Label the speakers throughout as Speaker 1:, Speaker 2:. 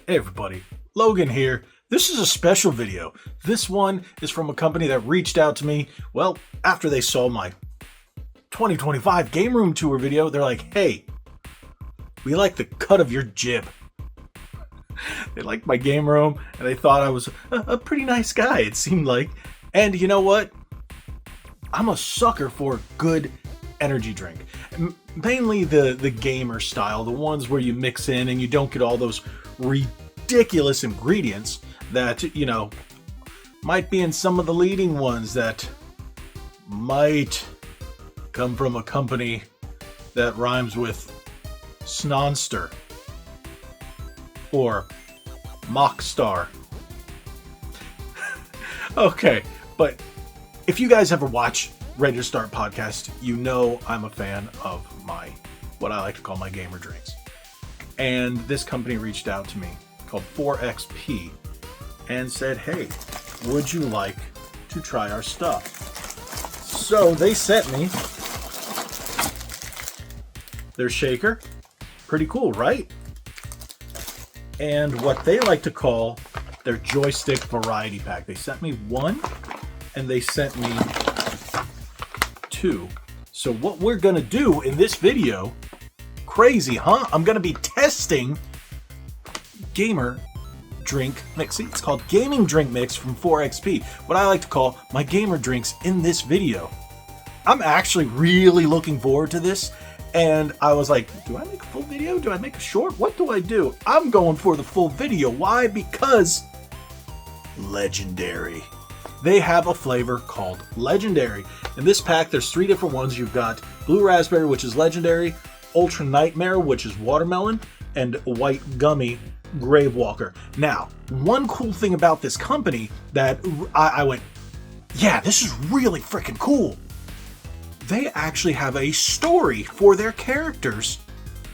Speaker 1: Hey everybody, Logan here. This is a special video. This one is from a company that reached out to me, well, after they saw my 2025 Game Room Tour video. They're like, hey, we like the cut of your jib. They liked my game room, and they thought I was a pretty nice guy, it seemed like. And you know what? I'm a sucker for a good energy drink. Mainly the gamer style, the ones where you mix in and you don't get all those ridiculous ingredients that, you know, might be in some of the leading ones that might come from a company that rhymes with Snonster or Mockstar. Okay, but if you guys ever watch Ready to Start podcast, you know I'm a fan of what I like to call my gamer drinks. And this company reached out to me called 4XP and said, hey, would you like to try our stuff? So they sent me their shaker. Pretty cool, right? And what they like to call their joystick variety pack. They sent me one and they sent me two. So what we're gonna do in this video, crazy, huh? I'm gonna be testing gamer drink mix. See, it's called gaming drink mix from 4XP. What I like to call my gamer drinks in this video. I'm actually really looking forward to this. And I was like, do I make a full video? Do I make a short? What do I do? I'm going for the full video. Why? Because Legendary. They have a flavor called Legendary. In this pack, there's 3 different ones. You've got Blue Raspberry, which is Legendary, Ultra Nightmare, which is Watermelon, and White Gummy, Grave Walker. Now, one cool thing about this company that I went, yeah, this is really freaking cool. They actually have a story for their characters,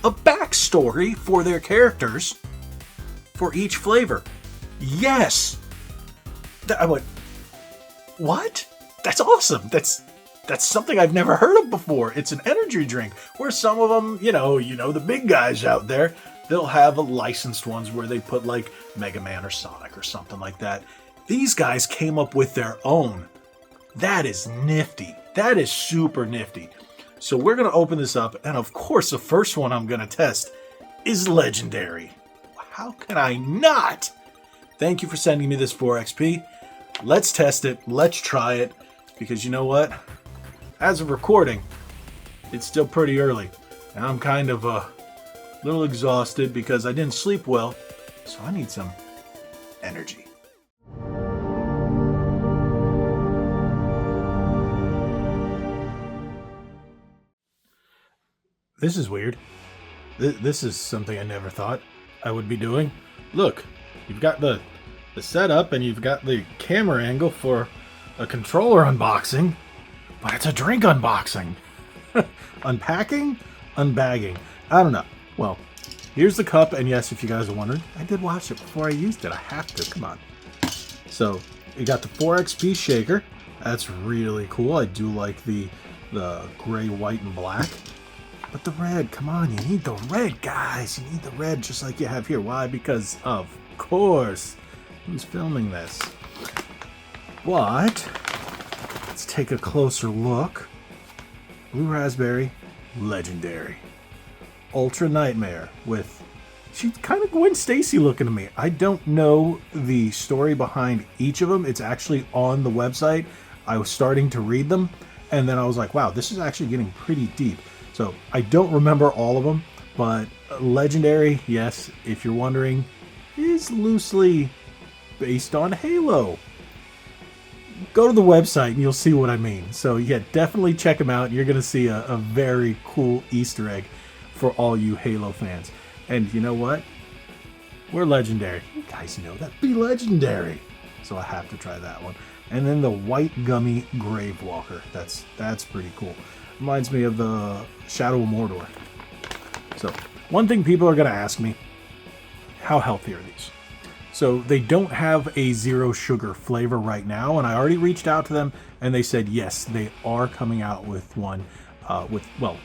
Speaker 1: a backstory for their characters for each flavor. Yes. I went, what? That's awesome. That's something I've never heard of before. It's an energy drink where some of them, you know, the big guys out there, they'll have licensed ones where they put like Mega Man or Sonic or something like that. These guys came up with their own. That is nifty. That is super nifty. So we're going to open this up. And of course, the first one I'm going to test is Legendary. How can I not? Thank you for sending me this 4XP. Let's test it. Let's try it. Because you know what? As of recording, it's still pretty early. And I'm kind of a little exhausted because I didn't sleep well. So I need some energy. This is weird. This is something I never thought I would be doing. Look, you've got the setup and you've got the camera angle for a controller unboxing, but it's a drink unboxing. Unpacking, unbagging. I don't know. Well, here's the cup, and yes, if you guys are wondering, I did wash it before I used it. I have to. Come on. So you got the 4XP shaker. That's really cool. I do like the gray, white, and black. But the red, come on, you need the red, guys. You need the red just like you have here. Why? Because, of course, who's filming this? But let's take a closer look. Blue Raspberry, Legendary. Ultra Nightmare with, she's kind of Gwen Stacy looking to me. I don't know the story behind each of them. It's actually on the website. I was starting to read them, and then I was like, wow, this is actually getting pretty deep. So I don't remember all of them, but Legendary, yes, if you're wondering, is loosely based on Halo. Go to the website and you'll see what I mean. So yeah, definitely check them out. You're going to see a very cool Easter egg for all you Halo fans. And you know what? We're Legendary. You guys know that. Be Legendary. So I have to try that one. And then the White Gummy Grave Walker. That's pretty cool. Reminds me of the Shadow of Mordor. So, one thing people are going to ask me, how healthy are these? So, they don't have a zero sugar flavor right now, and I already reached out to them, and they said, yes, they are coming out with one with, well,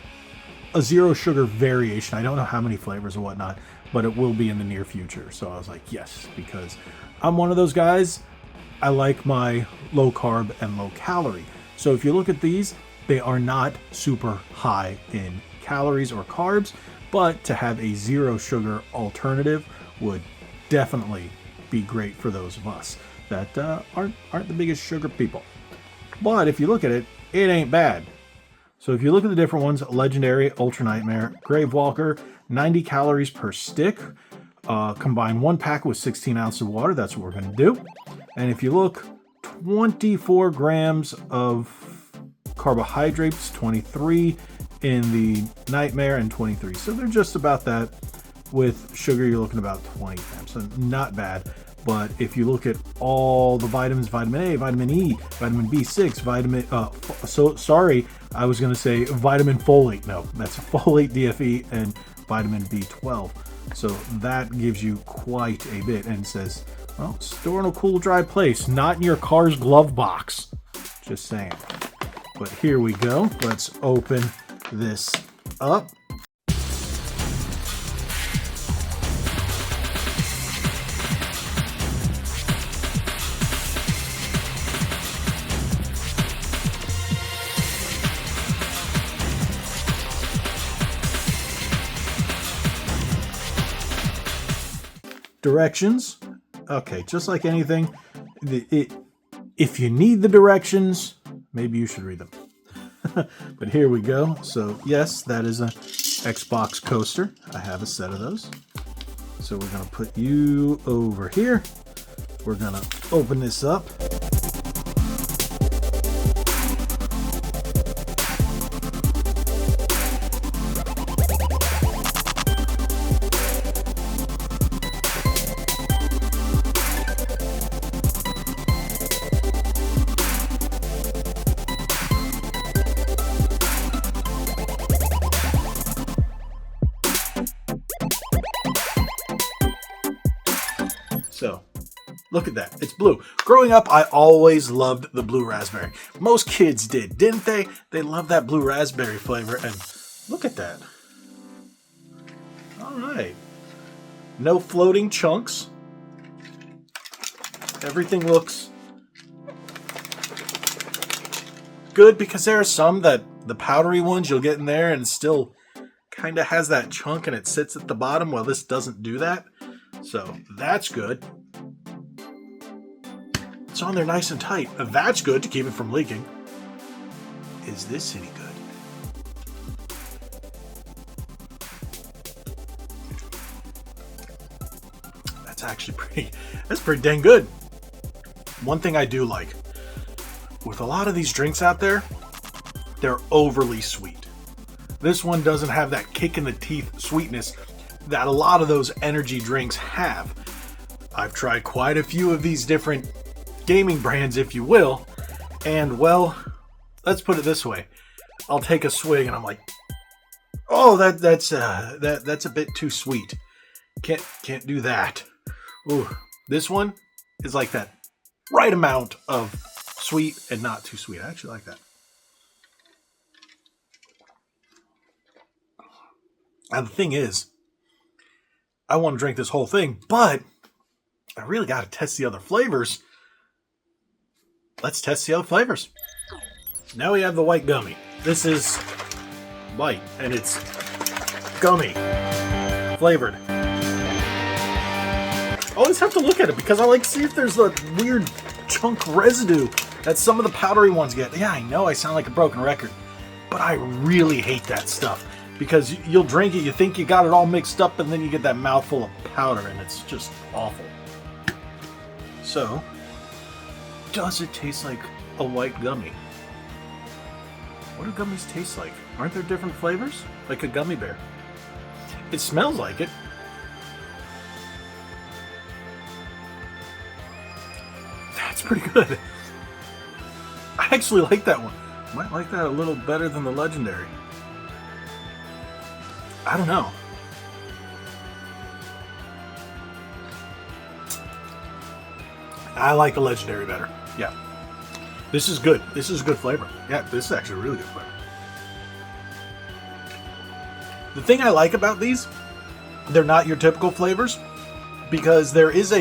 Speaker 1: a zero sugar variation. I don't know how many flavors or whatnot, but it will be in the near future. So I was like, yes, because I'm one of those guys. I like my low carb and low calorie. So if you look at these, they are not super high in calories or carbs, but to have a zero sugar alternative would definitely be great for those of us that aren't the biggest sugar people. But if you look at it, it ain't bad. So if you look at the different ones, Legendary, Ultra Nightmare, Grave Walker, 90 calories per stick. Combine one pack with 16 ounces of water. That's what we're going to do. And if you look, 24 grams of carbohydrates, 23 in the Nightmare, and 23. So they're just about that. With sugar, you're looking about 20 grams. So not bad. But if you look at all the vitamins, vitamin A, vitamin E, vitamin B6, I was going to say vitamin folate. No, that's folate, DFE, and vitamin B12. So that gives you quite a bit, and says, well, store in a cool, dry place, not in your car's glove box. Just saying. But here we go. Let's open this up. Directions. Okay, just like anything, if you need the directions, maybe you should read them. But here we go. So yes, that is a Xbox coaster. I have a set of those. So we're going to put you over here. We're going to open this up. So, look at that. It's blue. Growing up, I always loved the blue raspberry. Most kids did, didn't they? They love that blue raspberry flavor. And look at that. All right. No floating chunks. Everything looks good, because there are some that the powdery ones you'll get in there and still kind of has that chunk and it sits at the bottom. Well, this doesn't do that. So that's good. It's on there nice and tight. That's good to keep it from leaking. Is this any good? That's actually pretty dang good. One thing I do like, with a lot of these drinks out there, they're overly sweet. This one doesn't have that kick in the teeth sweetness that a lot of those energy drinks have. I've tried quite a few of these different gaming brands, if you will, and well, let's put it this way. I'll take a swig and I'm like, oh, that's a bit too sweet. Can't do that. Ooh, this one is like that right amount of sweet and not too sweet. I actually like that. And the thing is, I want to drink this whole thing, but I really got to test the other flavors. Let's test the other flavors. Now we have the white gummy. This is white, and it's gummy flavored. I always have to look at it because I like to see if there's a weird chunk residue that some of the powdery ones get. Yeah, I know I sound like a broken record, but I really hate that stuff. Because you'll drink it, you think you got it all mixed up, and then you get that mouthful of powder, and it's just awful. So, does it taste like a white gummy? What do gummies taste like? Aren't there different flavors? Like a gummy bear. It smells like it. That's pretty good. I actually like that one. Might like that a little better than the Legendary. I don't know. I like the Legendary better. Yeah. This is good. This is good flavor. Yeah, this is actually really good flavor. The thing I like about these they're not your typical flavors, because there is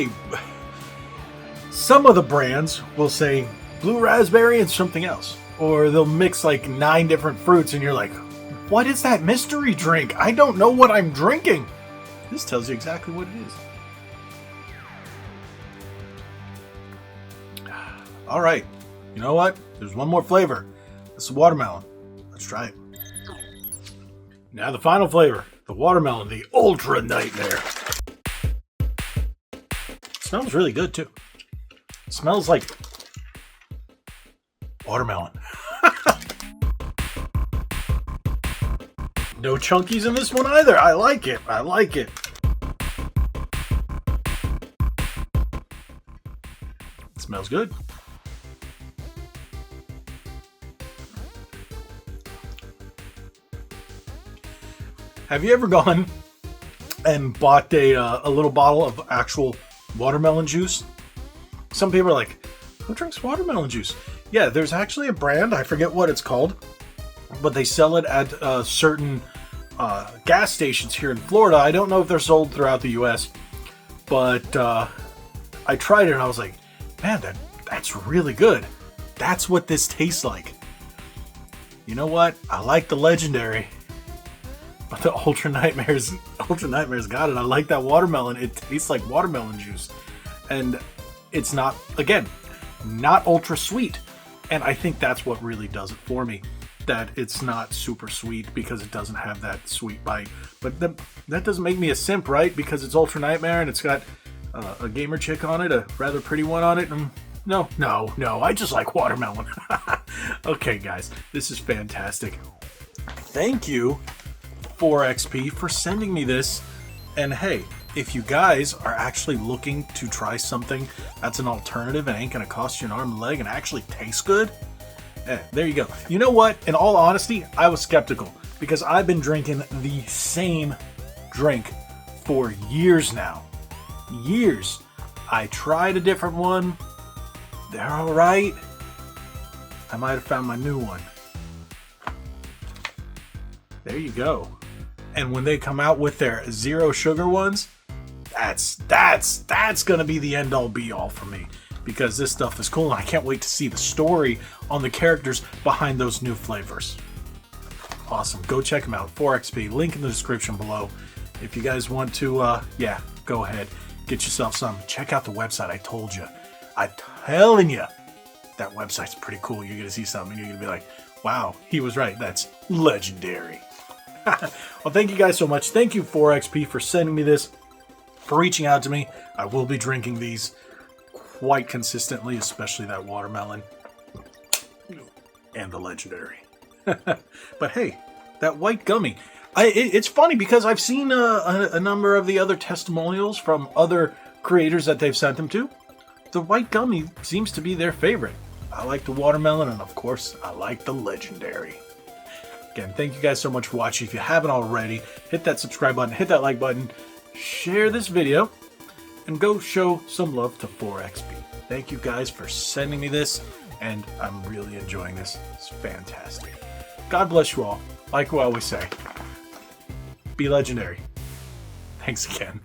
Speaker 1: some of the brands will say blue raspberry and something else, or they'll mix like 9 different fruits and you're like, what is that mystery drink? I don't know what I'm drinking. This tells you exactly what it is. All right, you know what? There's one more flavor. This is watermelon. Let's try it. Now the final flavor, the watermelon, the Ultra Nightmare. It smells really good too. It smells like watermelon. No chunkies in this one either. I like it. I like it. It smells good. Have you ever gone and bought a little bottle of actual watermelon juice? Some people are like, who drinks watermelon juice? Yeah, there's actually a brand, I forget what it's called, but they sell it at certain gas stations here in Florida. I don't know if they're sold throughout the U.S., but I tried it and I was like, man, that's really good. That's what this tastes like. You know what? I like the Legendary, but the Ultra Nightmares got it. I like that watermelon. It tastes like watermelon juice. And it's not, again, not ultra sweet. And I think that's what really does it for me. That it's not super sweet because it doesn't have that sweet bite. But that doesn't make me a simp, right? Because it's Ultra Nightmare and it's got a gamer chick on it, a rather pretty one on it. No, I just like watermelon. Okay, guys, this is fantastic. Thank you, 4XP, for sending me this. And hey, if you guys are actually looking to try something that's an alternative and ain't gonna cost you an arm and leg and actually tastes good, there you go. You know what? In all honesty, I was skeptical because I've been drinking the same drink for years now. Years. I tried a different one. They're all right. I might have found my new one. There you go. And when they come out with their 0 sugar ones, that's gonna be the end all be all for me, because this stuff is cool and I can't wait to see the story on the characters behind those new flavors. Awesome. Go check them out. 4XP. Link in the description below. If you guys want to, yeah, go ahead. Get yourself some. Check out the website. I told you. I'm telling you. That website's pretty cool. You're going to see something and you're going to be like, wow, he was right. That's legendary. Well, thank you guys so much. Thank you, 4XP, for sending me this, for reaching out to me. I will be drinking these quite consistently, especially that watermelon and the Legendary. But hey, that white gummy. It's funny because I've seen a number of the other testimonials from other creators that they've sent them to. The white gummy seems to be their favorite. I like the watermelon, and of course, I like the Legendary. Again, thank you guys so much for watching. If you haven't already, hit that subscribe button, hit that like button, share this video, and go show some love to 4XP. Thank you guys for sending me this, and I'm really enjoying this. It's fantastic. God bless you all. Like we always say, be legendary. Thanks again.